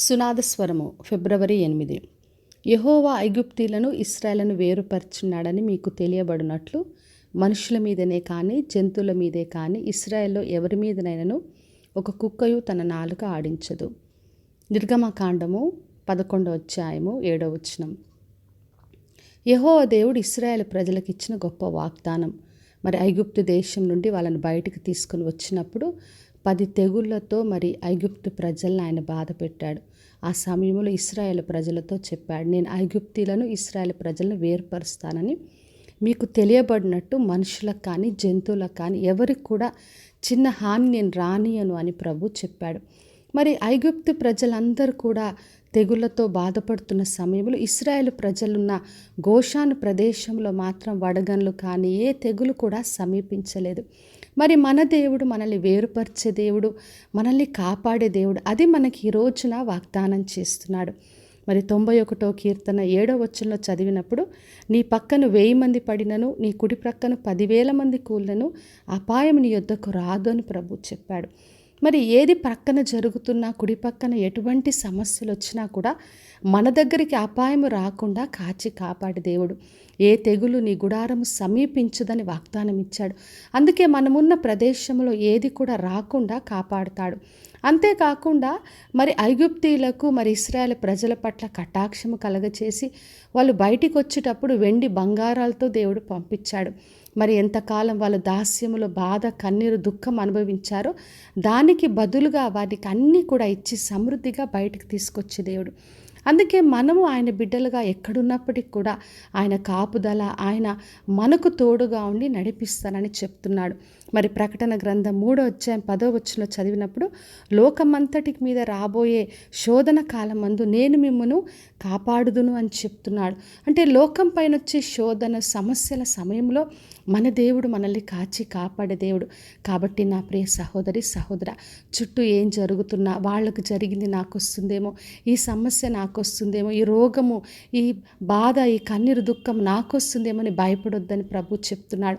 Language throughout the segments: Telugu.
సునాదస్వరము ఫిబ్రవరి 8. యెహోవా ఐగుప్తీయులను ఇశ్రాయేలును వేరుపరచున్నాడని మీకు తెలియబడినట్లు మనుషుల మీదనే కానీ జంతువుల మీదే కానీ ఇశ్రాయేల్లో ఎవరి మీదనైనను ఒక కుక్కయు తన నాలుక ఆడించదు. నిర్గమకాండము 11వ అధ్యాయము 7వ వచనం. యెహోవా దేవుడు ఇశ్రాయేలు ప్రజలకు ఇచ్చిన గొప్ప వాగ్దానం. మరి ఐగుప్తు దేశం నుండి వాళ్ళని బయటికి తీసుకొని వచ్చినప్పుడు 10 తెగుళ్లతో మరి ఐగుప్తు ప్రజలను ఆయన బాధ పెట్టాడు. ఆ సమయంలో ఇశ్రాయేలు ప్రజలతో చెప్పాడు, నేను ఐగుప్తీయులను ఇశ్రాయేలు ప్రజలను వేరుపరుస్తానని మీకు తెలియబడినట్టు మనుషులకు కానీ జంతువులకు కానీ ఎవరికి కూడా చిన్న హాని నేను రానియను అని ప్రభు చెప్పాడు. మరి ఐగుప్తు ప్రజలందరూ కూడా తెగుళ్లతో బాధపడుతున్న సమయంలో ఇశ్రాయేలు ప్రజలున్న గోషాను ప్రదేశంలో మాత్రం వడగండ్లు కానీ ఏ తెగులు కూడా సమీపించలేదు. మరి మన దేవుడు మనల్ని వేరుపరిచే దేవుడు, మనల్ని కాపాడే దేవుడు. అది మనకి ఈ రోజున వాగ్దానం చేస్తున్నాడు. మరి 91వ కీర్తన 7వ వచనంలో చదివినప్పుడు, నీ పక్కన 1000 మంది పడినను నీ కుడి ప్రక్కన 10,000 మంది కూలినను అపాయం నీ యొద్దకు రాదు అని ప్రభు చెప్పాడు. మరి ఏది ప్రక్కన జరుగుతున్నా కుడి పక్కన ఎటువంటి సమస్యలు వచ్చినా కూడా మన దగ్గరికి అపాయం రాకుండా కాచి కాపాడే దేవుడు. ఏ తెగులు నీ గుడారము సమీపించదని వాగ్దానం ఇచ్చాడు. అందుకే మనమున్న ప్రదేశంలో ఏది కూడా రాకుండా కాపాడుతాడు. అంతేకాకుండా మరి ఐగుప్తీయులకు మరి ఇశ్రాయేలు ప్రజల పట్ల కటాక్షము కలగచేసి వాళ్ళు బయటికి వచ్చేటప్పుడు వెండి బంగారాలతో దేవుడు పంపించాడు. మరి ఎంతకాలం వాళ్ళు దాస్యములో బాధ కన్నీరు దుఃఖం అనుభవించారో దానికి బదులుగా వారికి అన్నీ కూడా ఇచ్చి సమృద్ధిగా బయటికి తీసుకొచ్చే దేవుడు. అందుకే మనము ఆయన బిడ్డలుగా ఎక్కడున్నప్పటికీ కూడా ఆయన కాపుదల, ఆయన మనకు తోడుగా ఉండి నడిపిస్తానని చెప్తున్నాడు. మరి ప్రకటన గ్రంథం 3వ అధ్యాయం 10వ వచనంలో చదివినప్పుడు, లోకమంతటి మీద రాబోయే శోధన కాలమందు నేను మిమ్మను కాపాడుదును అని చెప్తున్నాడు. అంటే లోకం పైన వచ్చే శోధన సమస్యల సమయంలో మన దేవుడు మనల్ని కాచి కాపాడే దేవుడు. కాబట్టి నా ప్రియ సహోదరి సహోదర, చుట్టూ ఏం జరుగుతున్నా వాళ్ళకు జరిగింది నాకు వస్తుందేమో, ఈ సమస్య నాకు వస్తుందేమో, ఈ రోగము, ఈ బాధ, ఈ కన్నీరు దుఃఖం నాకు వస్తుందేమో అని భయపడొద్దని ప్రభు చెప్తున్నాడు.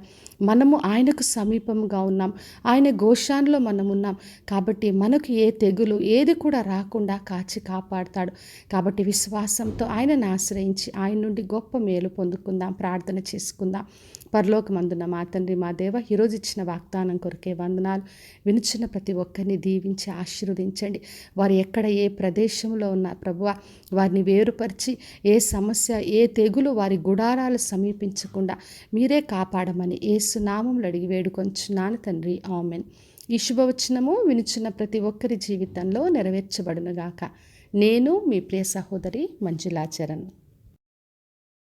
మనము ఆయనకు సమీపంగా ఉన్నాం, ఆయన గోషాన్లో మనం ఉన్నాం. కాబట్టి మనకు ఏ తెగులు ఏది కూడా రాకుండా కాచి కాపాడుతాడు. కాబట్టి విశ్వాసంతో ఆయనను ఆశ్రయించి ఆయన నుండి గొప్ప మేలు పొందుకుందాం. ప్రార్థన చేసుకుందాం. పరలోకమందున్న మా తండ్రి, మా దేవ, ఈరోజు ఇచ్చిన వాగ్దానం కొరకే వందనాలు. వినుచున్న ప్రతి ఒక్కరిని దీవించి ఆశీర్వదించండి. వారు ఎక్కడ ఏ ప్రదేశంలో ఉన్న ప్రభువా వారిని వేరుపరిచి ఏ సమస్య ఏ తెగులు వారి గుడారాలు సమీపించకుండా మీరే కాపాడమని యేసు నామములో అడిగి వేడుకొంచున్నాను తండ్రి, ఆమెన్. ఈ శుభవచనము వినుచున్న ప్రతి ఒక్కరి జీవితంలో నెరవేర్చబడునుగాక. నేను మీ ప్రియ సహోదరి మంజులా చరణ్.